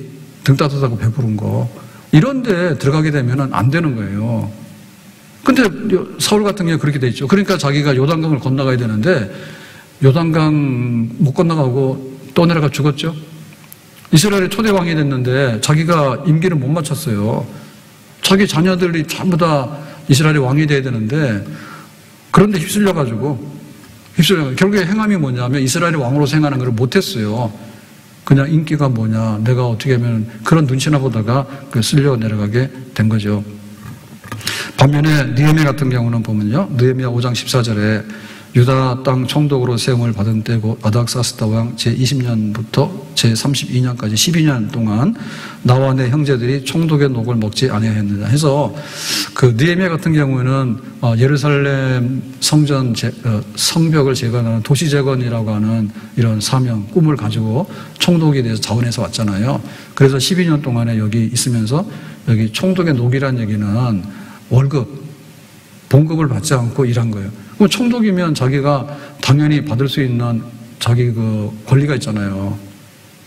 등 따뜻하고 배부른 거 이런 데 들어가게 되면 안 되는 거예요. 근데 사울 같은 경우에 그렇게 돼 있죠. 그러니까 자기가 요단강을 건너가야 되는데 요단강 못 건너가고 떠내려가 죽었죠. 이스라엘의 초대 왕이 됐는데 자기가 임기를 못 마쳤어요. 자기 자녀들이 전부 다 이스라엘의 왕이 돼야 되는데 그런데 휩쓸려가지고 결국에 행함이 뭐냐면 이스라엘의 왕으로서 행하는 걸 못했어요. 그냥 인기가 뭐냐 내가 어떻게 하면 그런 눈치나 보다가 쓸려 내려가게 된 거죠. 반면에 느헤미야 같은 경우는 보면요. 느헤미야 5장 14절에 유다 땅 총독으로 세움을 받은 때고 아닥사스다 왕 제20년부터 제32년까지 12년 동안 나와 내 형제들이 총독의 녹을 먹지 아니하였느냐 해서 그 느헤미야 같은 경우는 예루살렘 성전 성벽을 재건하는 도시 재건이라고 하는 이런 사명 꿈을 가지고 총독에 대해서 자원해서 왔잖아요. 그래서 12년 동안에 여기 있으면서 여기 총독의 녹이라는 얘기는 월급 봉급을 받지 않고 일한 거예요. 그럼 총독이면 자기가 당연히 받을 수 있는 자기 그 권리가 있잖아요.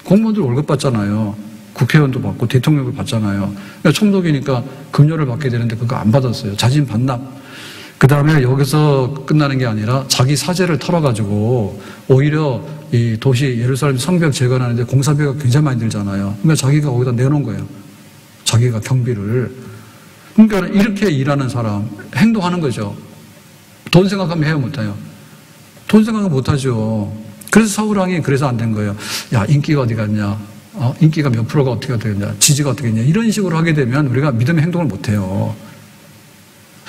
공무원들 월급 받잖아요. 국회의원도 받고 대통령을 받잖아요. 그러니까 총독이니까 급료를 받게 되는데 그거 안 받았어요. 자진 반납. 그 다음에 여기서 끝나는 게 아니라 자기 사재를 털어가지고 오히려 이 도시 예루살렘 성벽 재건하는데 공사비가 굉장히 많이 들잖아요. 그러니까 자기가 거기다 내놓은 거예요. 자기가 경비를. 그러니까 이렇게 일하는 사람 행동하는 거죠. 돈 생각하면 해요, 못해요? 돈 생각은 못하죠. 그래서 사울왕이 그래서 안 된 거예요. 야, 인기가 어디 갔냐? 인기가 몇 프로가 어떻게 되겠냐? 지지가 어떻게 되냐? 이런 식으로 하게 되면 우리가 믿음의 행동을 못해요.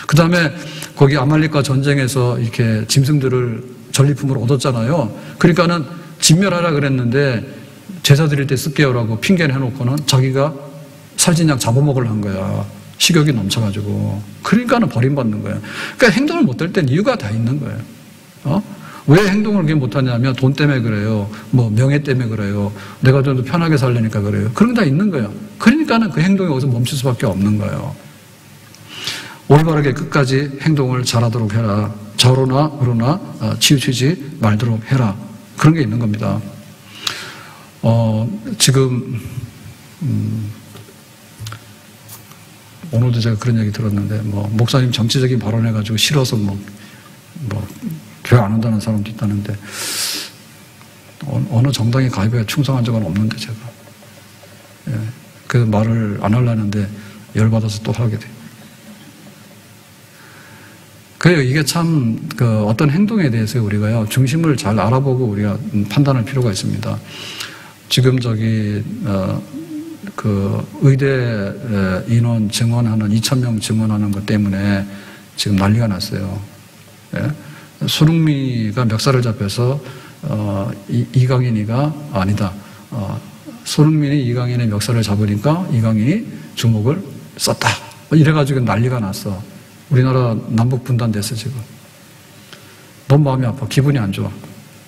그 다음에 거기 아말렉과 전쟁에서 이렇게 짐승들을 전리품으로 얻었잖아요. 그러니까는 진멸하라 그랬는데 제사 드릴 때 쓸게요라고 핑계를 해놓고는 자기가 살진양 잡아먹으려 한 거야. 식욕이 넘쳐가지고. 그러니까는 버림받는 거예요. 그러니까 행동을 못할 땐 이유가 다 있는 거예요. 왜 행동을 그렇게 못하냐면 돈 때문에 그래요. 뭐 명예 때문에 그래요. 내가 좀 더 편하게 살려니까 그래요. 그런 게 다 있는 거예요. 그러니까는 그 행동이 어디서 멈출 수밖에 없는 거예요. 올바르게 끝까지 행동을 잘하도록 해라. 좌로나 우로나 치우치지 말도록 해라. 그런 게 있는 겁니다. 지금 오늘도 제가 그런 얘기 들었는데, 목사님 정치적인 발언해가지고 싫어서 교회 안 온다는 사람도 있다는데, 어느 정당에 가입해 충성한 적은 없는데, 제가. 예. 그래서 말을 안 하려는데, 열받아서 또 하게 돼요. 그래요. 이게 참, 어떤 행동에 대해서 우리가요, 중심을 잘 알아보고 우리가 판단할 필요가 있습니다. 지금 의대 인원 증원하는 2,000명 증원하는 것 때문에 지금 난리가 났어요. 예? 손흥민이가 멱살을 잡혀서 이강인이가 아니다. 손흥민이 이강인의 멱살을 잡으니까 이강인이 주먹을 썼다. 이래가지고 난리가 났어. 우리나라 남북 분단됐어 지금. 너무 마음이 아파. 기분이 안 좋아.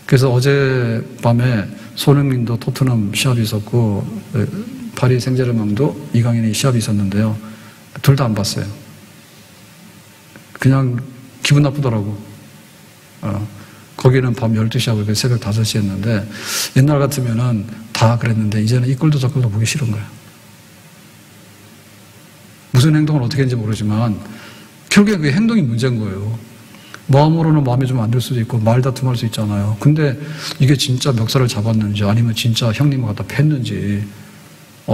그래서 어젯밤에 손흥민도 토트넘 시합이 있었고 파리 생제르맹도 이강인이 시합이 있었는데요. 둘 다 안 봤어요. 그냥 기분 나쁘더라고. 거기는 밤 12시 하고 새벽 5시 했는데 옛날 같으면은 다 그랬는데 이제는 이 꼴도 저 꼴도 보기 싫은 거야. 무슨 행동을 어떻게 했는지 모르지만 결국에 그 행동이 문제인 거예요. 마음으로는 마음에 좀 안 들 수도 있고 말다툼할 수 있잖아요. 근데 이게 진짜 멱살을 잡았는지 아니면 진짜 형님을 갖다 팼는지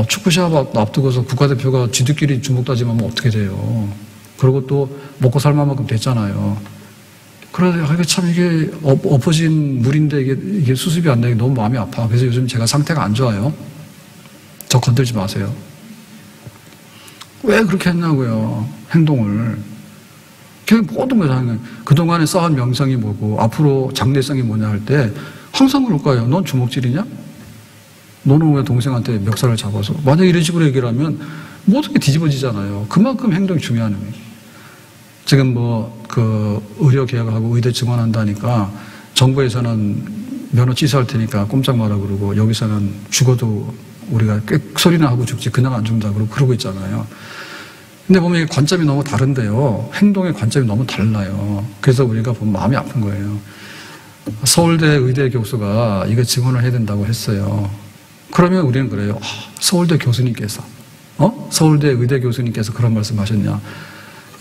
축구 시합 앞두고서 국가대표가 지들끼리 주먹 다짐하면 어떻게 돼요. 그리고 또 먹고 살만 만큼 됐잖아요. 그래서 참 이게 엎어진 물인데 이게 수습이 안 되게 너무 마음이 아파. 그래서 요즘 제가 상태가 안 좋아요. 저 건들지 마세요. 왜 그렇게 했냐고요. 행동을. 그냥 모든 걸 그동안에 쌓은 명성이 뭐고 앞으로 장래성이 뭐냐 할 때 항상 그럴 거예요. 넌 주먹질이냐? 너는 왜 동생한테 멱살을 잡아서? 만약 이런 식으로 얘기를 하면 모든 게 뒤집어지잖아요. 그만큼 행동이 중요한 거예요. 지금 의료 개혁하고 의대 증원한다니까 정부에서는 면허 취소할 테니까 꼼짝 마라 그러고 여기서는 죽어도 우리가 꽤 소리나 하고 죽지 그냥 안 죽는다 그러고 있잖아요. 근데 보면 관점이 너무 다른데요. 행동의 관점이 너무 달라요. 그래서 우리가 보면 마음이 아픈 거예요. 서울대 의대 교수가 이거 증언을 해야 된다고 했어요. 그러면 우리는 그래요. 서울대 교수님께서, 서울대 의대 교수님께서 그런 말씀 하셨냐.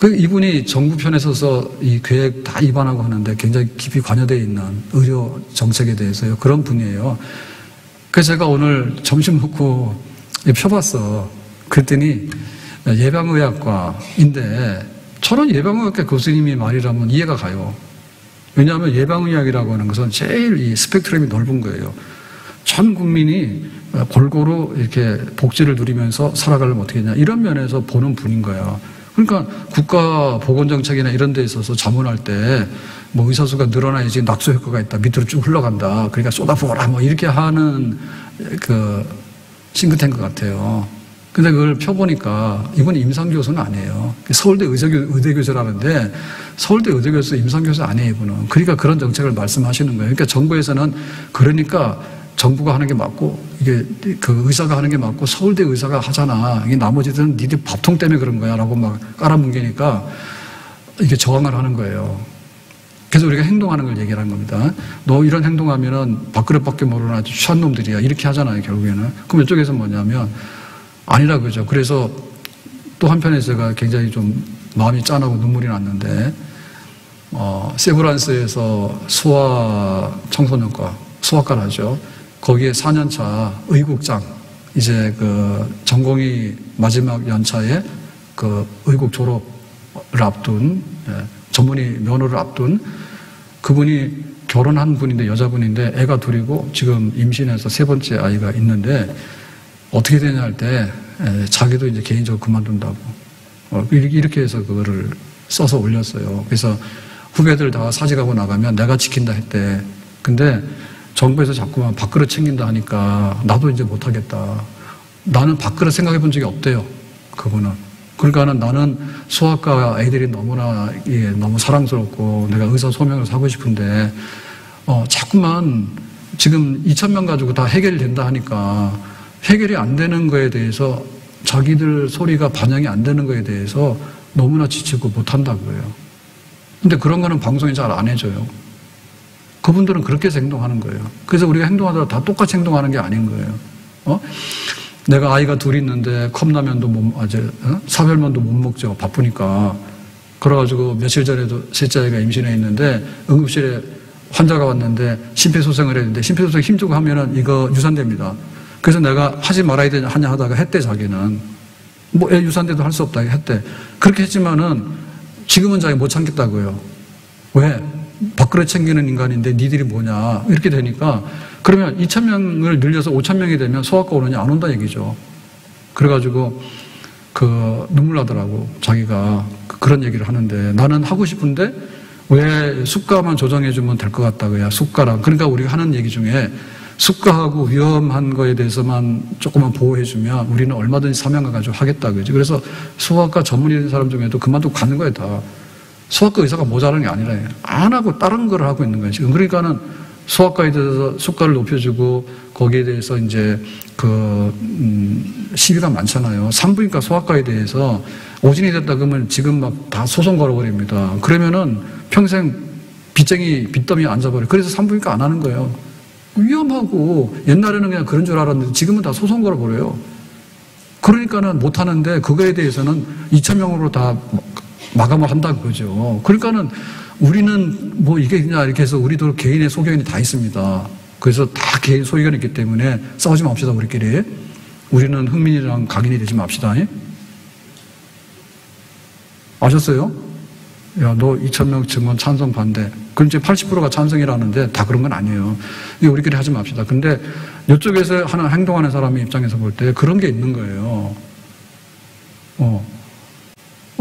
이분이 정부 편에 서서 이 계획 다 위반하고 하는데 굉장히 깊이 관여되어 있는 의료 정책에 대해서요. 그런 분이에요. 그래서 제가 오늘 점심 먹고 펴봤어. 그랬더니 예방의학과인데 저는 예방의학과 교수님이 말이라면 이해가 가요. 왜냐하면 예방의학이라고 하는 것은 제일 이 스펙트럼이 넓은 거예요. 전 국민이 골고루 이렇게 복지를 누리면서 살아가려면 어떻게 했냐. 이런 면에서 보는 분인 거야. 그러니까 국가보건정책이나 이런 데 있어서 자문할 때 뭐 의사수가 늘어나야지 낙수 효과가 있다. 밑으로 쭉 흘러간다. 그러니까 쏟아부어라. 뭐 이렇게 하는 싱크탱크 같아요. 근데 그걸 펴보니까 이분이 임상교수는 아니에요. 서울대 의대교수라는데 서울대 의대교수 임상교수 아니에요, 이분은. 그러니까 그런 정책을 말씀하시는 거예요. 그러니까 정부에서는 그러니까 정부가 하는 게 맞고 이게 의사가 하는 게 맞고 서울대 의사가 하잖아. 이게 나머지들은 니들 밥통 때문에 그런 거야 라고 막 깔아뭉개니까 이게 저항을 하는 거예요. 그래서 우리가 행동하는 걸 얘기하는 겁니다. 너 이런 행동하면은 밥그릇밖에 모르는 아주 취한 놈들이야. 이렇게 하잖아요, 결국에는. 그럼 이쪽에서 뭐냐면 아니라 그죠. 그래서 또 한편에서 제가 굉장히 좀 마음이 짠하고 눈물이 났는데, 세브란스에서 소아 소아과를 하죠. 거기에 4년차 의국장, 이제 전공의 마지막 연차에 의국 졸업을 앞둔, 전문의 면허를 앞둔 그분이 결혼한 분인데, 여자분인데 애가 둘이고 지금 임신해서 3번째 아이가 있는데 어떻게 되냐 할 때 자기도 이제 개인적으로 그만둔다고 이렇게 해서 그거를 써서 올렸어요. 그래서 후배들 다 사직하고 나가면 내가 지킨다 했대. 근데 정부에서 자꾸만 밥그릇 챙긴다 하니까 나도 이제 못하겠다. 나는 밥그릇 생각해 본 적이 없대요, 그분은. 그러니까는 나는 소아과 애들이 너무나 너무 사랑스럽고 내가 의사 소명을 사고 싶은데 자꾸만 지금 2,000명 가지고 다 해결이 된다 하니까 해결이 안 되는 거에 대해서 자기들 소리가 반영이 안 되는 거에 대해서 너무나 지치고 못한다고요. 근데 그런 거는 방송에 잘 안 해줘요. 그분들은 그렇게 해서 행동하는 거예요. 그래서 우리가 행동하더라도 다 똑같이 행동하는 게 아닌 거예요. 내가 아이가 둘 있는데 컵라면도 사별면도 못 먹죠. 바쁘니까. 그래가지고 며칠 전에도 셋째 아이가 임신해 있는데 응급실에 환자가 왔는데 심폐소생을 했는데 심폐소생 힘주고 하면은 이거 유산됩니다. 그래서 내가 하지 말아야 하냐 하다가 했대, 자기는. 애 유산돼도 할 수 없다 했대. 그렇게 했지만은 지금은 자기 못 참겠다고요. 왜? 밥그릇 챙기는 인간인데 니들이 뭐냐. 이렇게 되니까 그러면 2,000명을 늘려서 5,000명이 되면 소아과 오느냐 안 온다 얘기죠. 그래가지고 눈물 나더라고. 자기가 그런 얘기를 하는데 나는 하고 싶은데 왜 수가만 조정해주면 될 것 같다고요. 수가랑. 그러니까 우리가 하는 얘기 중에 수가하고 위험한 거에 대해서만 조금만 보호해주면 우리는 얼마든지 사명을 가지고 하겠다. 그지? 그래서 소아과 전문의 사람 중에도 그만두고 가는 거예요, 다. 소아과 의사가 모자라는 게 아니라 안 하고 다른 걸 하고 있는 거예요, 지금. 그러니까는 소아과에 대해서 수가를 높여주고 거기에 대해서 이제 시비가 많잖아요. 산부인과 소아과에 대해서 오진이 됐다 그러면 지금 막 다 소송 걸어버립니다. 그러면은 평생 빚더미 앉아버려요. 그래서 산부인과 안 하는 거예요. 위험하고 옛날에는 그냥 그런 줄 알았는데 지금은 다 소송 걸어버려요. 그러니까는 못 하는데 그거에 대해서는 2,000명으로 다 마감을 한다 그거죠. 그러니까는 우리는 뭐 이게 그냥 이렇게 해서 우리도 개인의 소견이 다 있습니다. 그래서 다 개인 소견이 있기 때문에 싸우지 맙시다, 우리끼리. 우리는 흥민이랑 각인이 되지 맙시다. 아셨어요? 야, 너 2,000명 증언 찬성 반대. 그럼 이제 80%가 찬성이라는데 다 그런 건 아니에요. 이거 우리끼리 하지 맙시다. 근데 이쪽에서 행동하는 사람의 입장에서 볼 때 그런 게 있는 거예요.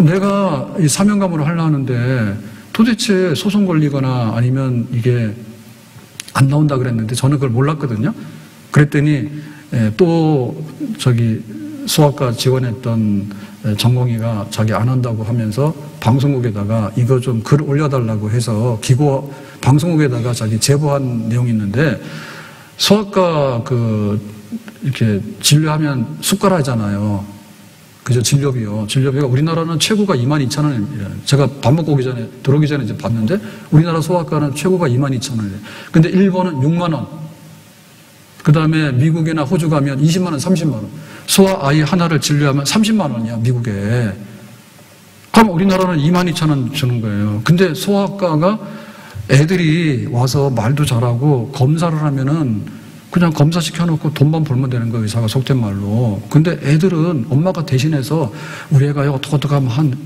내가 이 사명감으로 하려는데 도대체 소송 걸리거나 아니면 이게 안 나온다 그랬는데 저는 그걸 몰랐거든요. 그랬더니 또 저기 수학과 지원했던 전공의가 자기 안 한다고 하면서 방송국에다가 이거 좀 글 올려달라고 해서 기고 방송국에다가 자기 제보한 내용이 있는데, 수학과 이렇게 진료하면 숟가락이잖아요. 그죠? 진료비요. 진료비가 우리나라는 최고가 22,000원입니다. 제가 밥 먹고 오기 전에, 들어오기 전에 이제 봤는데, 우리나라 소아과는 최고가 22,000원이에요. 근데 일본은 6만원. 그 다음에 미국이나 호주 가면 20만원, 30만원. 소아 아이 하나를 진료하면 30만원이야, 미국에. 그럼 우리나라는 22,000원 주는 거예요. 근데 소아과가 애들이 와서 말도 잘하고 검사를 하면은 그냥 검사 시켜놓고 돈만 벌면 되는 거예요, 의사가 속된 말로. 근데 애들은 엄마가 대신해서 우리 애가 어떻게 하면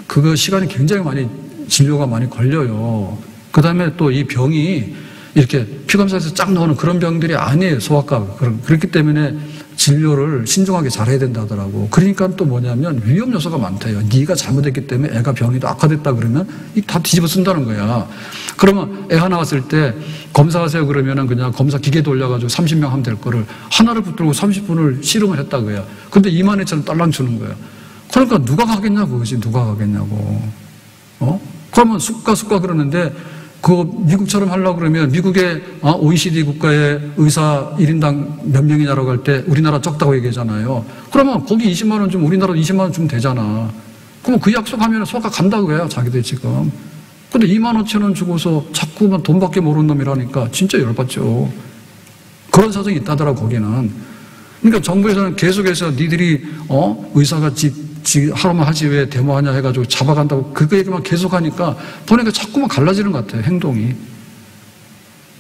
그거 시간이 굉장히 많이, 진료가 많이 걸려요. 그 다음에 또 이 병이 이렇게 피검사에서 쫙 나오는 그런 병들이 아니에요, 소아과. 그렇기 때문에 진료를 신중하게 잘해야 된다 하더라고. 그러니까 또 뭐냐면 위험 요소가 많대요. 네가 잘못했기 때문에 애가 병이 더 악화됐다 그러면 다 뒤집어 쓴다는 거야. 그러면 애 하나 왔을 때 검사하세요 그러면은 그냥 검사 기계 돌려가지고 30명 하면 될 거를 하나를 붙들고 30분을 씨름을 했다고요. 근데 22,000원 딸랑 주는 거야. 그러니까 누가 가겠냐고, 그지? 누가 가겠냐고. 그러면 쑥가 그러는데, 미국처럼 하려고 그러면 미국의 OECD 국가의 의사 1인당 몇 명이냐라고 할 때 우리나라 적다고 얘기하잖아요. 그러면 거기 20만원 주면 우리나라도 20만원 주면 되잖아. 그러면 그 약속하면 소아과 간다고 해요, 자기들 지금. 근데 25,000원 주고서 자꾸만 돈밖에 모르는 놈이라니까 진짜 열받죠. 그런 사정이 있다더라, 거기는. 그러니까 정부에서는 계속해서 니들이 의사가 하루만 하지 왜 데모하냐 해가지고 잡아간다고 그 얘기만 계속하니까 보니까 자꾸만 갈라지는 것 같아요, 행동이.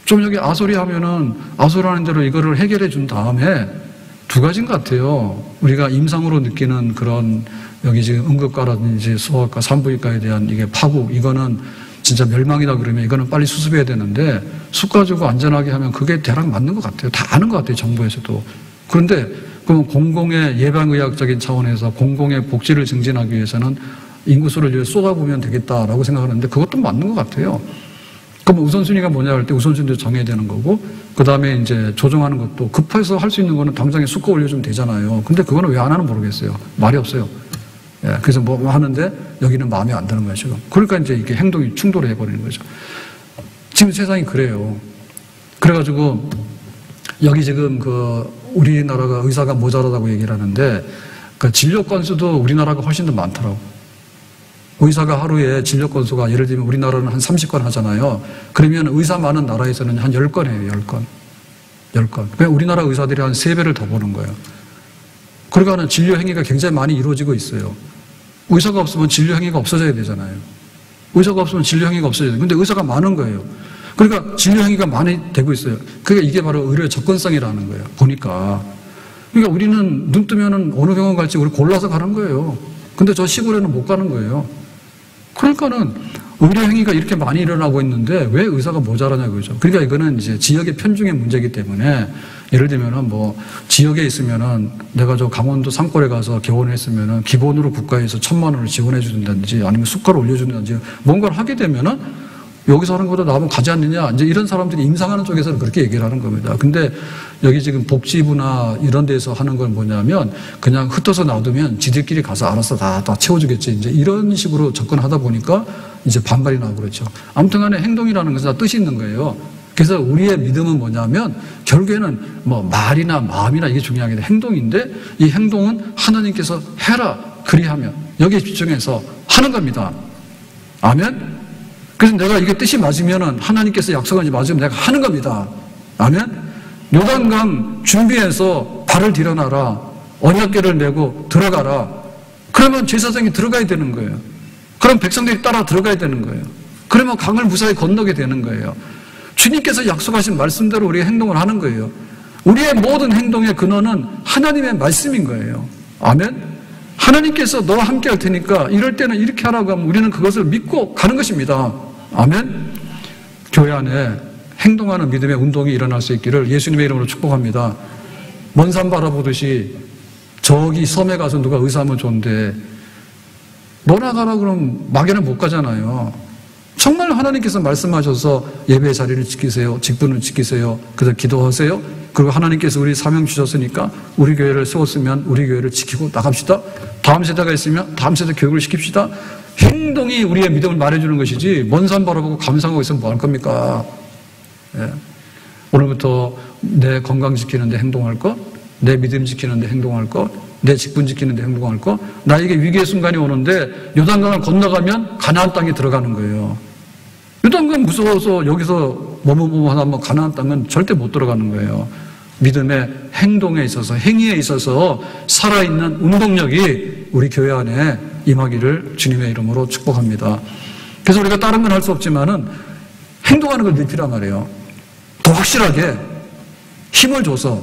좀 여기 아소리 하면은 아소리하는 대로 이거를 해결해 준 다음에 두 가지인 것 같아요. 우리가 임상으로 느끼는 그런 여기 지금 응급과라든지 소아과, 산부인과에 대한 이게 파국, 이거는 진짜 멸망이다 그러면 이거는 빨리 수습해야 되는데 쑥 가지고 안전하게 하면 그게 대략 맞는 것 같아요. 다 아는 것 같아요, 정부에서도. 그런데 그럼 공공의 예방의학적인 차원에서 공공의 복지를 증진하기 위해서는 인구수를 쏟아부으면 되겠다라고 생각하는데 그것도 맞는 것 같아요. 그럼 우선순위가 뭐냐 할 때 우선순위도 정해야 되는 거고, 그 다음에 이제 조정하는 것도 급해서 할 수 있는 거는 당장에 쑥가 올려주면 되잖아요. 근데 그거는 왜 안 하는 모르겠어요. 말이 없어요. 예, 그래서 뭐 하는데 여기는 마음에 안 드는 거예요, 지금. 그러니까 이제 이게 행동이 충돌해 버리는 거죠. 지금 세상이 그래요. 그래가지고 여기 지금 우리나라가 의사가 모자라다고 얘기를 하는데 진료 건수도 우리나라가 훨씬 더 많더라고. 의사가 하루에 진료 건수가 예를 들면 우리나라는 한 30건 하잖아요. 그러면 의사 많은 나라에서는 한 10건 해요, 10건. 그러니까 우리나라 의사들이 한 3배를 더 보는 거예요. 그러니까 진료 행위가 굉장히 많이 이루어지고 있어요. 의사가 없으면 진료 행위가 없어져야 되잖아요. 의사가 없으면 진료 행위가 없어져야 돼요. 근데 의사가 많은 거예요. 그러니까 진료 행위가 많이 되고 있어요. 그러니까 이게 바로 의료의 접근성이라는 거예요, 보니까. 그러니까 우리는 눈 뜨면은 어느 병원 갈지 우리 골라서 가는 거예요. 근데 저 시골에는 못 가는 거예요. 그러니까는 의료 행위가 이렇게 많이 일어나고 있는데 왜 의사가 모자라냐 그러죠. 그러니까 이거는 이제 지역의 편중의 문제이기 때문에 예를 들면은 지역에 있으면은 내가 저 강원도 산골에 가서 개원을 했으면은 기본으로 국가에서 1,000만 원을 지원해 준다든지 아니면 숫가를 올려준다든지 뭔가를 하게 되면은 여기서 하는 것보다 나하면 가지 않느냐, 이제 이런 사람들이 임상하는 쪽에서는 그렇게 얘기를 하는 겁니다. 근데 여기 지금 복지부나 이런 데서 하는 건 뭐냐면 그냥 흩어서 놔두면 지들끼리 가서 알아서 다 채워주겠지. 이제 이런 식으로 접근하다 보니까 이제 반발이 나오고 그렇죠. 아무튼 간에 행동이라는 것은 다 뜻이 있는 거예요. 그래서 우리의 믿음은 뭐냐면 결국에는 말이나 마음이나 이게 중요한 게 아니라 행동인데 이 행동은 하나님께서 해라, 그리하면 여기에 집중해서 하는 겁니다. 아멘? 그래서 내가 이게 뜻이 맞으면은 하나님께서 약속한지 맞으면 내가 하는 겁니다. 아멘? 요단강 준비해서 발을 들여놔라. 언약궤를 메고 들어가라. 그러면 제사장이 들어가야 되는 거예요. 그럼 백성들이 따라 들어가야 되는 거예요. 그러면 강을 무사히 건너게 되는 거예요. 주님께서 약속하신 말씀대로 우리가 행동을 하는 거예요. 우리의 모든 행동의 근원은 하나님의 말씀인 거예요. 아멘? 하나님께서 너와 함께 할 테니까 이럴 때는 이렇게 하라고 하면 우리는 그것을 믿고 가는 것입니다. 아멘? 교회 안에 행동하는 믿음의 운동이 일어날 수 있기를 예수님의 이름으로 축복합니다. 먼 산 바라보듯이 저기 섬에 가서 누가 의사하면 좋은데 너나 가라 그러면 막연히 못 가잖아요. 정말 하나님께서 말씀하셔서 예배의 자리를 지키세요. 직분을 지키세요. 그래서 기도하세요. 그리고 하나님께서 우리 사명 주셨으니까 우리 교회를 세웠으면 우리 교회를 지키고 나갑시다. 다음 세대가 있으면 다음 세대 교육을 시킵시다. 행동이 우리의 믿음을 말해주는 것이지 먼 산 바라보고 감상하고 있으면 뭐 할 겁니까? 예. 오늘부터 내 건강 지키는데 행동할 것, 내 믿음 지키는데 행동할 것, 내 직분 지키는데 행동할 것, 나에게 위기의 순간이 오는데 요단강을 건너가면 가나안 땅에 들어가는 거예요. 요단강 무서워서 여기서 뭐하면 가나안 땅은 절대 못 들어가는 거예요. 믿음의 행동에 있어서, 행위에 있어서 살아있는 운동력이 우리 교회 안에 임하기를 주님의 이름으로 축복합니다. 그래서 우리가 다른 건 할 수 없지만은 행동하는 걸 늘 필요한 말이에요. 더 확실하게 힘을 줘서.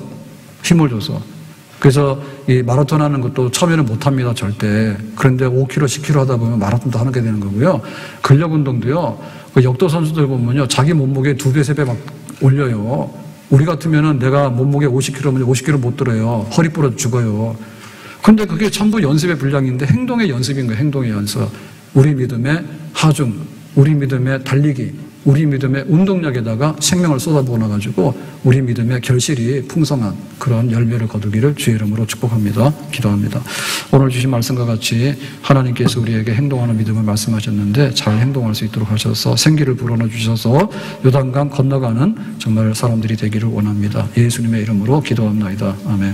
그래서 이 마라톤 하는 것도 처음에는 못합니다, 절대. 그런데 5km, 10km 하다 보면 마라톤도 하게 되는 거고요. 근력 운동도요, 그 역도 선수들 보면요, 자기 몸무게 2배, 3배 막 올려요. 우리 같으면은 내가 몸무게 50kg면 50kg 못 들어요. 허리 부러져 죽어요. 근데 그게 전부 연습의 분량인데 행동의 연습인 거예요, 행동의 연습. 우리 믿음의 하중, 우리 믿음의 달리기, 우리 믿음의 운동력에다가 생명을 쏟아부어놔가지고 우리 믿음의 결실이 풍성한 그런 열매를 거두기를 주의 이름으로 축복합니다. 기도합니다. 오늘 주신 말씀과 같이 하나님께서 우리에게 행동하는 믿음을 말씀하셨는데 잘 행동할 수 있도록 하셔서 생기를 불어넣어 주셔서 요단강 건너가는 정말 사람들이 되기를 원합니다. 예수님의 이름으로 기도합니다. 아멘.